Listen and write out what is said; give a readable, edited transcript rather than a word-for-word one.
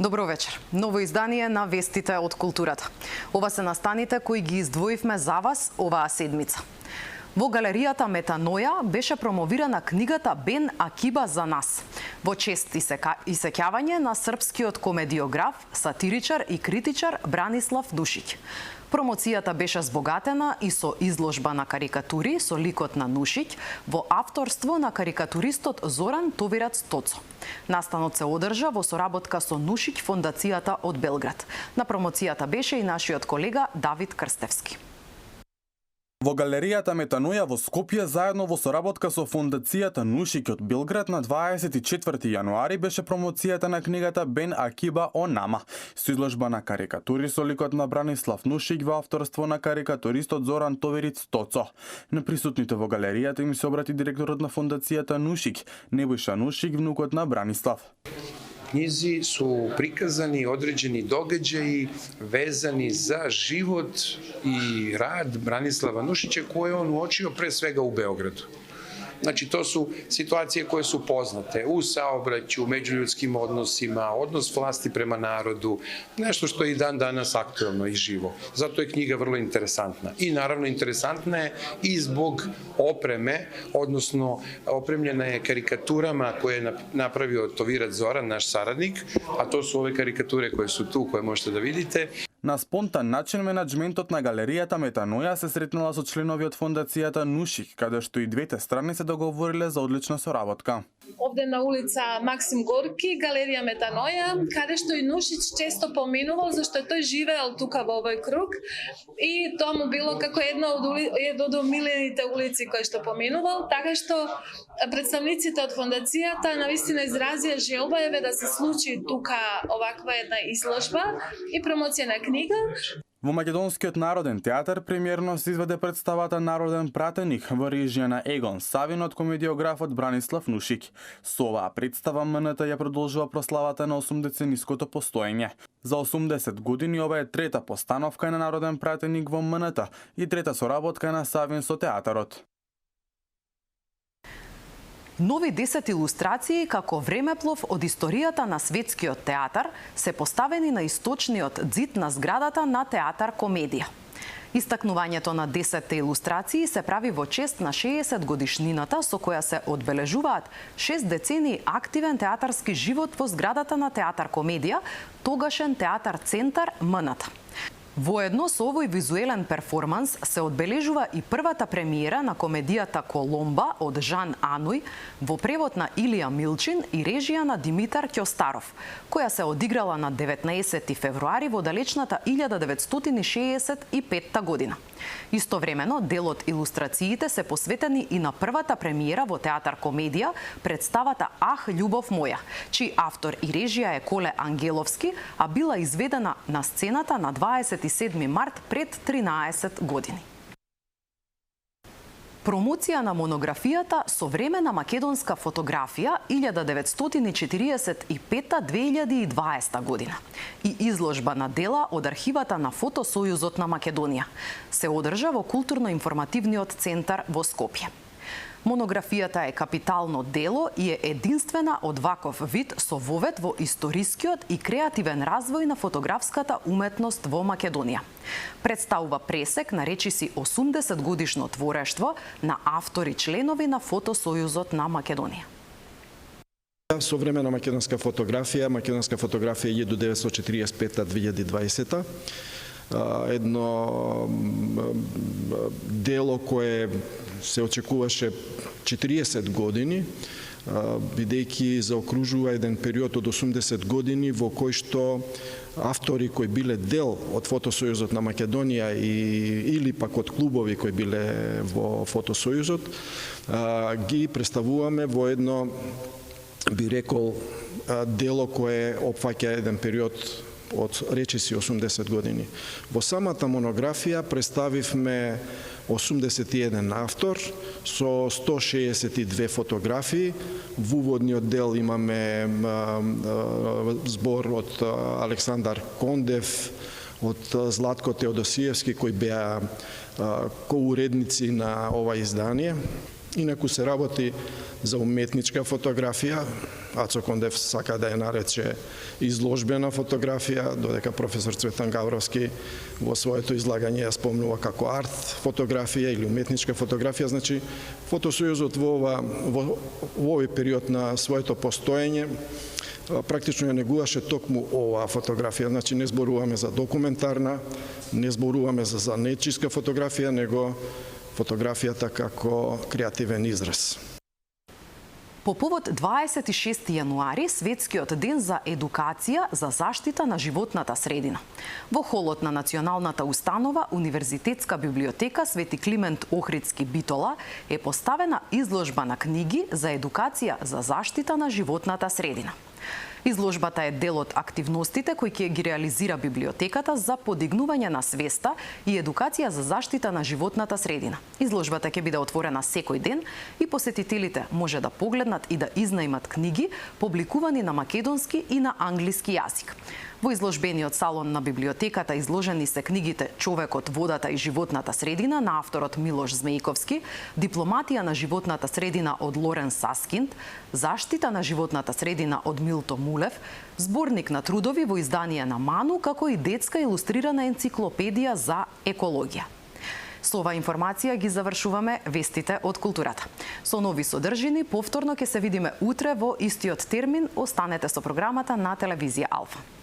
Добро вечер. Ново издание на вестите од културата. Ова се настаните кои ги издвоивме за вас оваа седмица. Во галеријата Метаноја беше промовирана книгата Бен Акиба за нас. Во чест исеќавање на српскиот комедиограф, сатиричар и критичар Бранислав Нушиќ. Промоцијата беше збогатена и со изложба на карикатури со ликот на Нушиќ во авторство на карикатуристот Зоран Товирац Тоцо. Настанот се одржа во соработка со Нушиќ фондацијата од Белград. На промоцијата беше и нашиот колега Давид Крстевски. Во галеријата Метаноја во Скопје, заедно во соработка со фондацијата Нушиќ од Белград, на 24 јануари беше промоцијата на книгата Бен Акиба о Нама, со изложба на карикатури со ликот на Бранислав Нушиќ во авторство на карикатуристот Зоран Товирац Тоцо. На присутните во галеријата им се обрати директорот на фондацијата Нушиќ, Небојша Нушиќ, внукот на Бранислав. Книзи су приказани одреđeni догаđаji vezani za život i rad Branislava Nušića koje on uočio pre svega u Beogradu. Znači, to su situacije koje su poznate u saobraćaju, međuljudskim odnosima, odnos vlasti prema narodu, nešto što je i dan danas aktuelno i živo. Zato je knjiga vrlo interesantna. I naravno interesantna je i zbog opreme, odnosno opremljena je karikaturama koje je napravio Tovirac Zoran, naš saradnik, a to su ove karikature koje su tu, koje možete da vidite. На спонтан начин менаџментот на галеријата Метаноја се сретнала со членови од фондацијата Нушиќ, каде што и двете страни се договориле за одлична соработка. Овде на улица Максим Горки, галерија Метаноја, каде што и Нушиќ често поминувал, зашто тој живеел тука во овој круг и тоа му било како една од омилените улици кои што поминувал, така што представниците од фондацијата навистина изразија желба да се случи тука оваква една изложба и промоција на книга. Во Македонскиот народен театар премиерно се изведе представата Народен пратеник во режија на Егон Савин од комедиографот Бранислав Нушиќ. Со оваа представа МНТ ја продолжува прославата на 80-ниското постоење. За 80 години ова е трета постановка на Народен пратеник во МНТ и трета соработка на Савин со театарот. Нови 10 илустрации како времеплов од историјата на светскиот театар се поставени на источниот ѕид на зградата на Театар Комедија. Истакнувањето на 10 илустрации се прави во чест на 60 годишнината со која се одбележуваат 6 децении активен театарски живот во зградата на Театар Комедија, тогашен Театар Центар МНТ. Воедно со овој визуелен перформанс се одбележува и првата премиера на комедијата Коломба од Жан Ануј во превод на Илија Милчин и режија на Димитар Ќостаров, која се одиграла на 19 февруари во далечната 1965 година. Истовремено, дел од илустрациите се посветени и на првата премиера во Театар Комедија, представата Ах, љубов моја, чиј автор и режија е Коле Ангеловски, а била изведена на сцената на 27 март пред 13 години. Промоција на монографијата Современа македонска фотографија 1945-2020 година и изложба на дела од архивата на Фотосојузот на Македонија се одржа во Културно-информативниот центар во Скопје. Монографијата е капитално дело и е единствена од ваков вид со вовед во историскиот и креативен развој на фотографската уметност во Македонија. Представува пресек на речиси 80 годишно творештво на автори членови на Фотосојузот на Македонија. Современа македонска фотографија 1945-2020. Едно дело кое се очекуваше 40 години, бидејќи заокружува еден период од 80 години во кој што автори кои биле дел од Фотосојузот на Македонија или пак од клубови кои биле во Фотосојузот, ги представуваме во едно, би рекол, дело кое опфаќа еден период од речиси 80 години. Во самата монографија представивме 81 автор со 162 фотографии. Во уводниот дел имаме збор од Александар Кондев, од Златко Теодосиевски, кои беа коуредници на ова издание. Инаку се работи за уметничка фотографија. Ацо Кондев сака да ја нарече изложбена фотографија, додека професор Цветан Гавровски во своето излагање ја спомнува како арт фотографија или уметничка фотографија. Значи, Фотосојузот во овој период на своето постоење практично ја негуваше токму оваа фотографија. Значи, не зборуваме за документарна, не зборуваме за нечиска фотографија, него фотографијата како креативен израз. По повод 26 јануари, светскиот ден за едукација за заштита на животната средина. Во холот на Националната установа Универзитетска библиотека Свети Климент Охридски Битола е поставена изложба на книги за едукација за заштита на животната средина. Изложбата е дел од активностите кои ќе ги реализира библиотеката за подигнување на свеста и едукација за заштита на животната средина. Изложбата ќе биде отворена секој ден и посетителите може да погледнат и да изнајмат книги публикувани на македонски и на англиски јазик. Во изложбениот салон на библиотеката изложени се книгите Човекот, водата и животната средина на авторот Милош Змејковски, Дипломатија на животната средина од Лорен Саскинд, Заштита на животната средина од Милто Мулев, зборник на трудови во издание на Ману, како и детска илустрирана енциклопедија за екологија. Со ова информација ги завршуваме вестите од културата. Со нови содржини повторно ќе се видиме утре во истиот термин. Останете со програмата на телевизија Алфа.